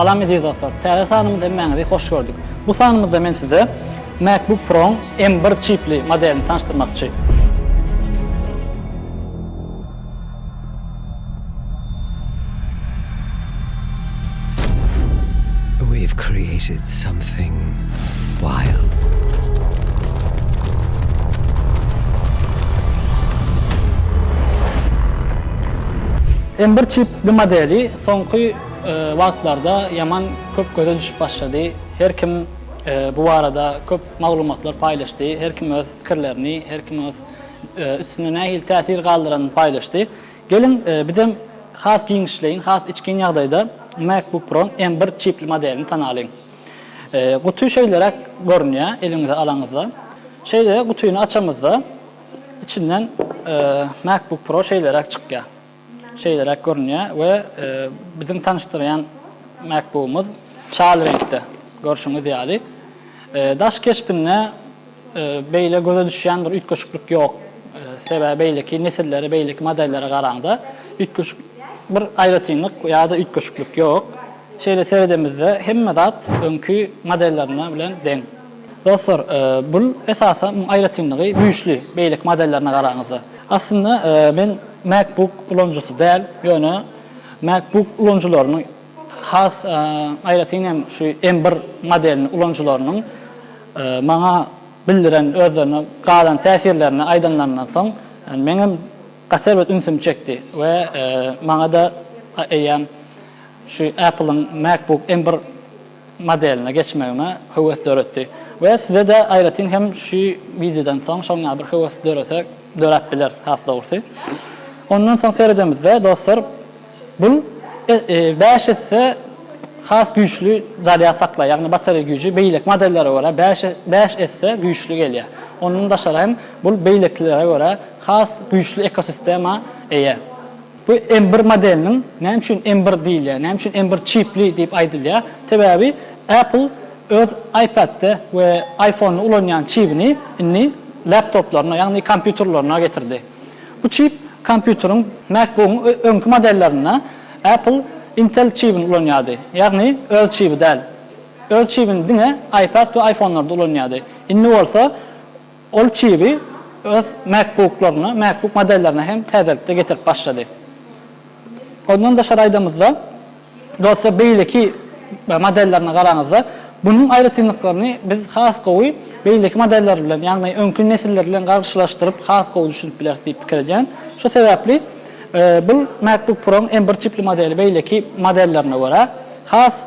Salam ederiz dostlar. Täze sanymyzda emmäňizi hoş gördük. Bu sanymyzda men size MacBook Pro M1 çipli modelini tanıştırmakçı. We've created something wild. M1 çipli modeli soňky wagtlarda yaman köp göze düşüp başladı. Her kim bu arada köp maglumatlar paylaştı. Her kim öz pikirlerini, her kim öz üstüne nähil täsir galdyran paylaştı. Gelin bizim has giňişleýin, has içkin ýagdaýda MacBook Pro M1 çipli modelini tanalyň. Gutu şeýlerek görünýär eliňize alaňyzda. Şeýle gutuýuny açamyzda içinden MacBook Pro şeýlerek çykýar. Şeylerek görünüyor ve bizim tanıştıran MacBook'umuz çal renkte görüşünüz yani. Daş keşfine beyle göze düşen bir ütköşüklük yok. Sebebi beyleki nesilleri, beyleki modellere qaraganda ütköşük bir aýratynlyk ya da ütköşüklük yok. Şeyle seyredemizde hemme zat önkü modellerine bilen deň. Dostlar, bu esasen aýratynlygy güýçli beylek modellerine qaraganda. Aslında ben MacBook ulonjusy däl, ýöne MacBook ulonjularynyň has aýratyn hem şu M1 modelini ulonjularynyň maňa bildiren özlerine galan täsirlerini aýdanlaryndan soň meňem gaserbet ünsüm çekdi we maňa da eýen şu Apple'ın MacBook M1 modeline geçmegime höwes döretdi. We size de aýratyn hem şu videodan soň şoňa bir höwes döretek dörep biler has dogusy. Ondan soň seyredemizde dostlar bu 5 ise has güýçlü zaryat sakla, ýagny batarya güýçi beýlek modellere göre 5 ise güýçlü gelýär. Onun daşary hem bu beýleklere göre has güýçlü ekosistema eýe. Bu M1 modeliniň näme üçin M1 diýilýär, näme üçin M1 çipli diýip aýdylýar? Sebäbi Apple öz iPad'de we iPhone'da ulanýan çipini laptoplarına, ýagny kompýuterlerine getirdi. Bu çip kompýuteryň MacBook'un öňkü modellerine Apple Intel çipini ulanýardy. Ýagny öz çipi däl. Öz çipini diňe iPad we iPhone'larda ulanýardy. Indi bolsa ol çipi öz MacBook'laryna, MacBook modellerine hem täzelikde getirip başlady. Ondan da şaraýdamyzda dostlar beýleki modellerine garaňyzda bunun aýratynlyklaryny biz has gowy beýleki modeller bilen, ýagny öňkü nesiller bilen garşylaşdyryp has gowy düşünüp biler diýip pikir edýän. Şo sebäpli bu MacBook Pro M1 çipli modeli beýleki modellerine göre has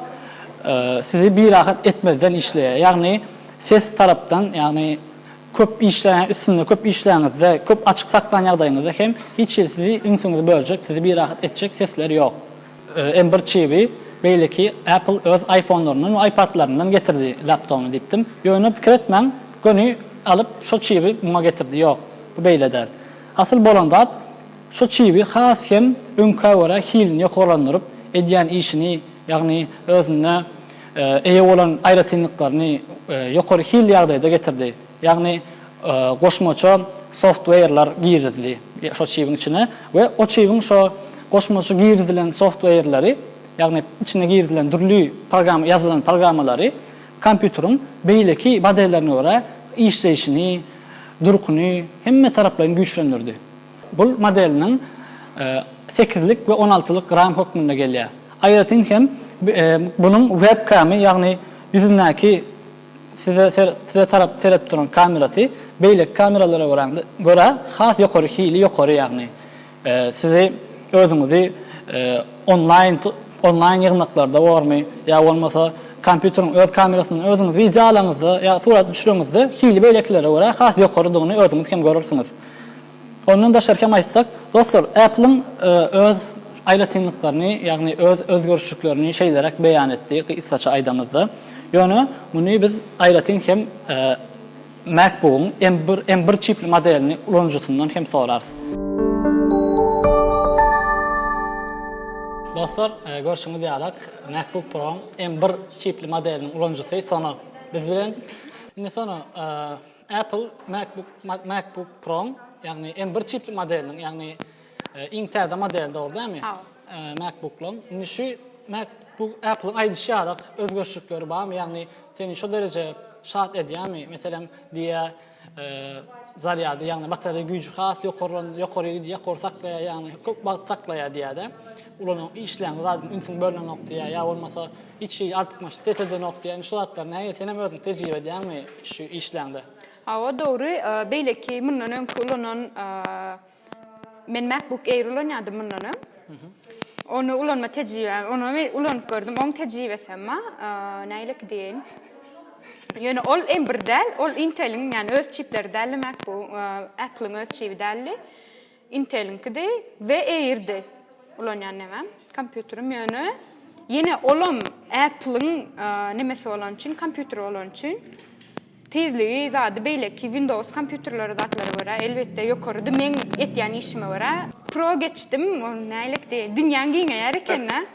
sizi bir rahat etmezden işleýär. Ýagny ses tarapdan, ýagny köp işleýän, üstünde köp işleýäňizde, köp açyk saklan ýagdaýyňyzda hem hiç sizi ünsüňizi böljek, sizi bir rahat etjek sesler ýok. M1 çipi beýleki Apple öz iPhone'larynyň we iPad'laryndan getirdi laptopuny diýdim. Ýöne pikir etmem, göni alyp şo çipi muňa getirdi. Ýok, bu beýle däl. Asyl bolanda şo çipi has hem öňkä görä hilini ýokarlandyryp edýän işini, ýagny özüne eýe bolan aýratynlyklaryny ýokary hil ýagdaýda getirdi. Ýagny goşmaça software'lar girizdi şo çipiň içine we o çipiň şo goşmaça giridilen software'lary, ýagny içine giridilen türlü program ýazylan programmalary kompýuteryň beýleki modellerine göre işleýişini, durkuny hemme taraplaryny güýçlendirdi. Bu modeliniň 8lik we 16lik RAM hökmünde gelýär. Aýratyn hem bunyň webcamy, ýagny ýüzündäki size tarap serep duran kamerasy beýlek kameralara göre has ýokary hili ýokary, ýagny sizi özüňizi online ýygnaklarda barmy ýa bolmasa kompýuteryň öz kamerasyny özüňiz video alaňyzda ýa surat düşüreňizde hili beýleklere göre has ýokarydygyny özüňiz hem görürsiniz. Ondan da şerkem aýtsak, dostlar, Apple'ın öz aýratynlyklaryny, ýagny öz özgörüşçüklerini şeýlerek beýan etdi kısaça aýdamyzda. Ýöne muny biz aýratyn hem MacBook'un M1 çipli modelini ulanjytyndan hem sorarys. Dostlar, görüşüňiz ýalak MacBook Pro M1 çipli modeliniň ulanjysy sona biz bilen. Indi sona Apple MacBook Pro ýagny M1 çipli modeliniň, ýagny iň täze model dogry dämi? MacBook'laryň. Indi şu MacBook Apple'ın aýdyşýardyk özgörçlükleri barmy? Ýagny seni şu derece şat edýärmi? Meselem diýe zaryady, ýagny batarya güýji has ýokary saklaýar, ýagny köp wagt saklaýar diýär-de. Ulanyň işleýän zadyň ünsün bölünen noktaýa ýa bolmasa hiç artykmaş sesede noktaýa şu zatlar näme senem özüň tejribe edýärmi şu işleýände? O doğru. Beýleki mundan öňkü ulanan men MacBook Air ulanýardym mundan. Onu ulanma tejribe, onu ulanyp gördüm. Oň tejribesi emma näýlik diýen. Ýöne ol Ember'däl, ol Intel'in ýani öz çipleri däli MacBook, Apple'ın öz çipi däli, Intel'inkide we Air'de ulanýan nämem, kompýuterim ýöne. Ýene olam Apple'ın nemesi bolan üçin, kompýuter bolan üçin tezligi zady beýleki Windows kompýuterlary zatlary bara elbetde ýokarydy. Men etýän işime bara Pro geçdim, o näýlik diýen, dünýäň giňeýär eken-ne.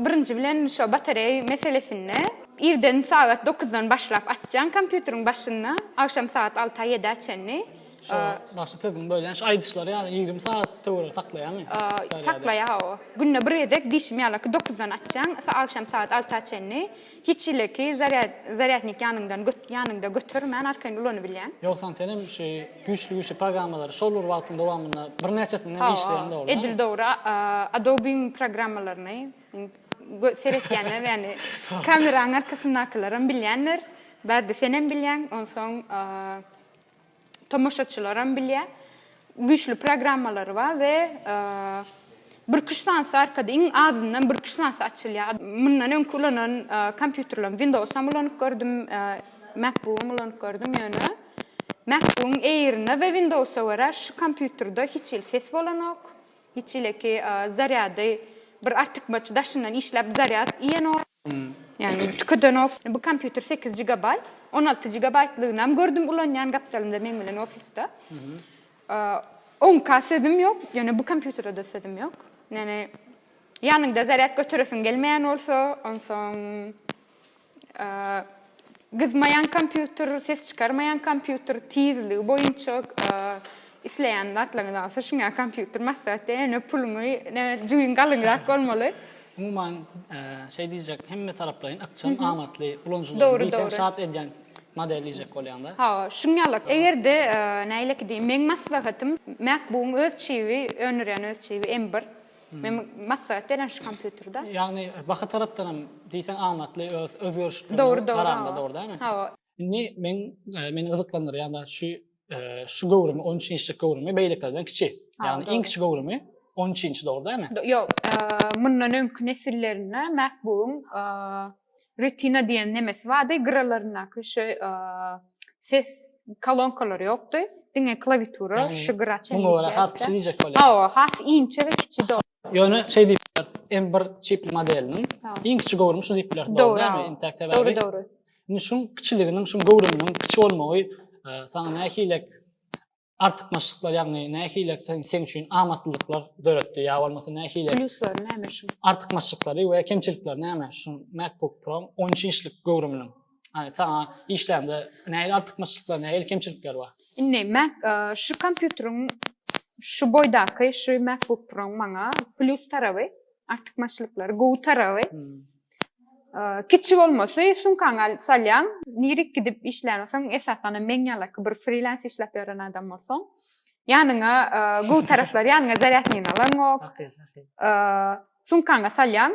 Birinji bilen şu batarya meselesini irden saat 9'dan başlap açjan kompýuteriň başyna, akşam saat 6-7 açanny. Şu başlatyň bölen şu aýdyşlary ýani 20 saat töwür saklaýarmy? Saklaýar o. Günne bir edek dişim ýalak 9'dan açjan, akşam saat 6 açanny. Hiç ileki zaryatnik ýanynda götürmän arkaň ulany bilýän. Ýoksa senem şu güýçli programmalary şolur wagtyň dowamyna bir neçesini işleýän dogry. Edil dogry. Adobe'ň programmalaryny seretýänler, ýani kameraň arkasyndakylaryň bilýänler. Bäde senem bilýän, on soň tomoşaçylarym bilýär. Güýçli programmalary bar we bir kuşlansy arkada iň azyndan bir kuşlansy açylýar. Mundan öňkü ulanan kompýuterlerimi Windows'am ulanyp gördüm, MacBook'um ulanyp gördüm ýöne. MacBook'un Air'ine we Windows'a gara şu kompýuterde hiç il ses bolanok, hiç ileki zaryady bir artykmaç daşyndan işläp zaryat ýenok. Yani tükedenok. Bu kompýuter 8 GB, 16 GB-lygynam gördüm ulanýan gapdalymda men bilen ofisde. 10K sedim ýok, ýani bu kompýuterde sedim ýok. Yani ýanynda zaryat götüresin gelmeýän bolsa, on soň gızmayan kompýuter, ses çıkarmayan kompýuter, tizligi boýunça isleýän zatlaryňda şuňa kompýuter maksatda ene puluny, juýun galynrak bolmaly. Umuman şey diýjek, hemme taraplaryň akçam amatly ulanjylar diýsen şat edýän model diýjek bolýanda. Ha, şuňalak egerde näýlik diýim, men maslahatym MacBook'un öz çipi, önüren öz çipi Ember. Men maslahat eden şu kompýuterde. Ýagny baha tarapdanam diýsen amatly özgörüşler garanda doğru değil mi? Ha. Indi meni gyzyklandyr ýa-da şu gowrumy 13-nji gowrumy beýleklerden kiçi. Ýagny iň kiçi gowrumy 13-nji doğru değil mi? Yok, mundan öňkü nesillerine MacBook'un Retina diýen nemesi bardy, gyralaryna şu ses kolonkalary ýokdy. Diňe klawiatura şu gyraçy. Muňa gara has kiçi diýjek bolýar. Ha, has inçe we kiçi doğru. Ýöne şey diýipler, Ember çipli modeliniň iň kiçi gowrumy şu diýipler, doğru değil mi? Interaktiv doğru, doğru. Indi şuň kiçiliginiň, şuň gowrumynyň kiçi bolmagy sana nähilek artykmaçlyklar, ýagny nähilek sen üçin amatlyklar döretdi, ýa bolmasa nähilek Pluslar näme şu? artykmaçlyklary we kemçilikler näme şu MacBook Pro 13-nji gowrumynyň. Hani sana işlemde nähili artykmaçlyklar, nähili kemçilikler bar? Indi şu kompýuteriň şu boýdaky şu MacBook Pro'ň maňa plus tarapy, artykmaçlyklar, gowy tarapy. Kiçi bolmasy şunkaňa salýan, nirik gidip işlämäsäň esasana men ýalaky bir freelance işläp ýören adam bolsaň, ýanyňa gowy taraplar, ýanyňa zaryatnyny alanok. Şunkaňa salýan,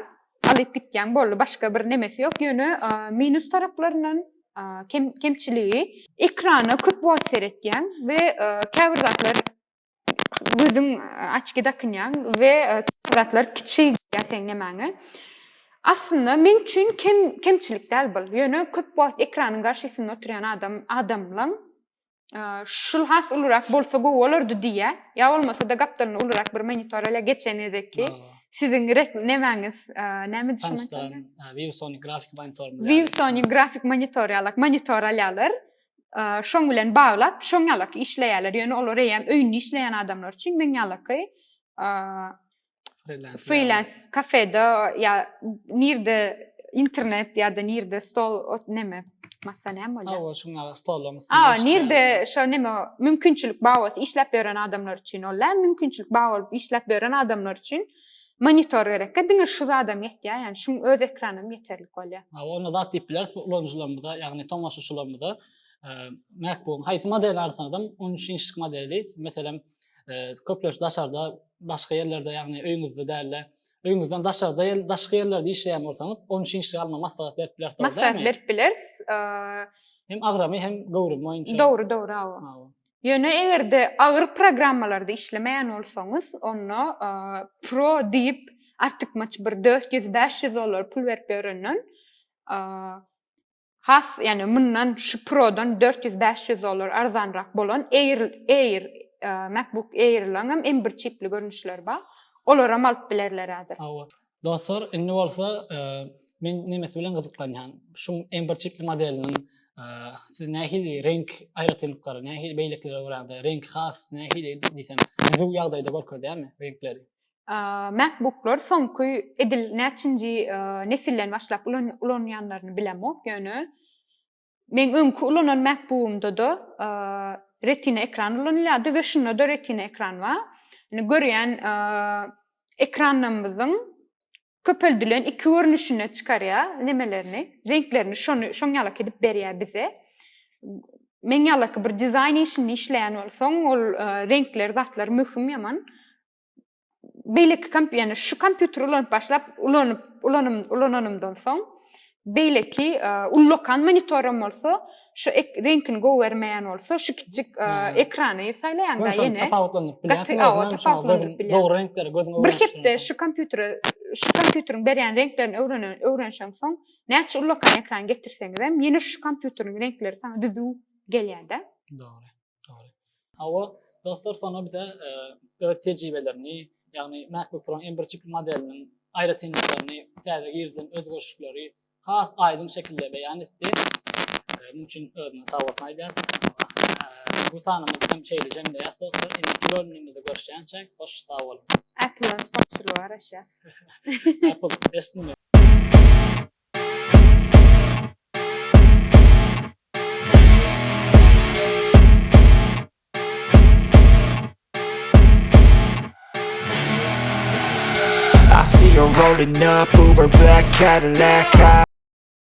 alyp gitýän boldy, başga bir nemesi ýok. Ýöne minus taraplarynyň kemçiligi ekrana köp wagt seretýän we käbir zatlar gözüň açky dakynýan we zatlar kiçi ýasen nemäňe. Aslında men üçin kemçilik däl bol. Ýöne köp wagt ekranyň garşysynda oturýan adamlaň şul has olarak bolsa gowy bolardy diýe. Ýa bolmasa da gapdalyny olarak bir monitorla geçen edeki. Sizin nemäňiz näme düşünýärsiz? ViewSonic grafik monitor. ViewSonic grafik monitor alýarlar. Şoň bilen baglap, şoň ýalaky işleýärler. Ýöne olar hem öýünli işleýän adamlar üçin men ýalaky freelance kafede ya nirde internet ya da nirde stol neme masa näme bolýar? Ha, şuňa stollar. Nirde şu neme mümkinçilik bagos işläp beren adamlar üçin olar, mümkinçilik bagos işläp beren adamlar üçin monitor gerek. Diňe şu adam ýetýär, ýani şu öz ekranym ýeterli bolýar. Onu da tipler ulanyjylarymyzda, ýagny tomaşaçylarymyzda MacBook haýsy model arasynda 13 inçlik modeli, meselem köpler daşarda, başga ýerlerde, ýagny öýüňizde dälle, öýüňizden daşarda, başga ýerlerde işleýän bolsaňyz 13 inçlik alma maslahat berip bilersiz. Maslahat berip bilers. Hem agramy hem gowrum boýunça. Dogry, Ýöne egerde agyr programmalarda işlemeýän bolsaňyz, onu Pro diýip artykmaç bir 400-500 dolar pul berip öýrenen. Has, ýani mundan şu Pro'dan 400-500 dolar arzanrak bolan Air MacBook Air'laňam M1 çipli görnüşler bar. Olara alyp bilerler hazır. Dostlar, indi bolsa men nemesi bilen gyzyklanýan. Şu M1 çipli modeliniň siz nähili renk aýratylykları, nähili beýlekleri öwrende, renk has, nähili diýsem, bu ýagdaýda görkezdi, dämi renkleri? MacBooklar soňky edil näçinji nesilden başlap ulanýanlaryny bilemok. Ýöne men öňkü ulanan MacBook'umda da Retina ekran ulanýardy we şunda da Retina ekran bar. Ýani görýän ekranymyzyň köpeldilen iki görnüşine çıkarýar, nemelerini, renklerini şoňalak edip berýär bize. Men ýalak bir dizayn işini işleýän bolsaň, ol renkler, zatlar möhüm ýaman. Beýleki ýani şu kompýuter ulanyp başlap ulananymdan soň, beýleki ullokan monitorum bolsa, şu renkini gowermeýän bolsa, şu kiçik ekrany saýlaýanda ýene tapawutlandyryp bilýär. Dogry renkleri gözüňe bir hepde şu kompýuteriň berýän renklerini öwrenşäň soň, näçe ullokan ekran getirseňiz hem ýene şu kompýuteriň renkleri saňa düzüw gelýär-de. Dogry. Hawa dostlar sonra bize öz tejribelerini, ýagny MacBook Pro M1 çipli modeliniň aýratynlyklaryny, täze girdiň özgörüşleri has aýdyn şekilde beýan etdi. Bunun için özüne tawatna aýdýar. Bu sanymyz hem çeýlejem de ýa-da indiki bölümimizde görüşýänçe hoş sag bolun. Apple'ın sponsorluğu araşa. Apple esnime. I see her rolling up, Uber black Cadillac.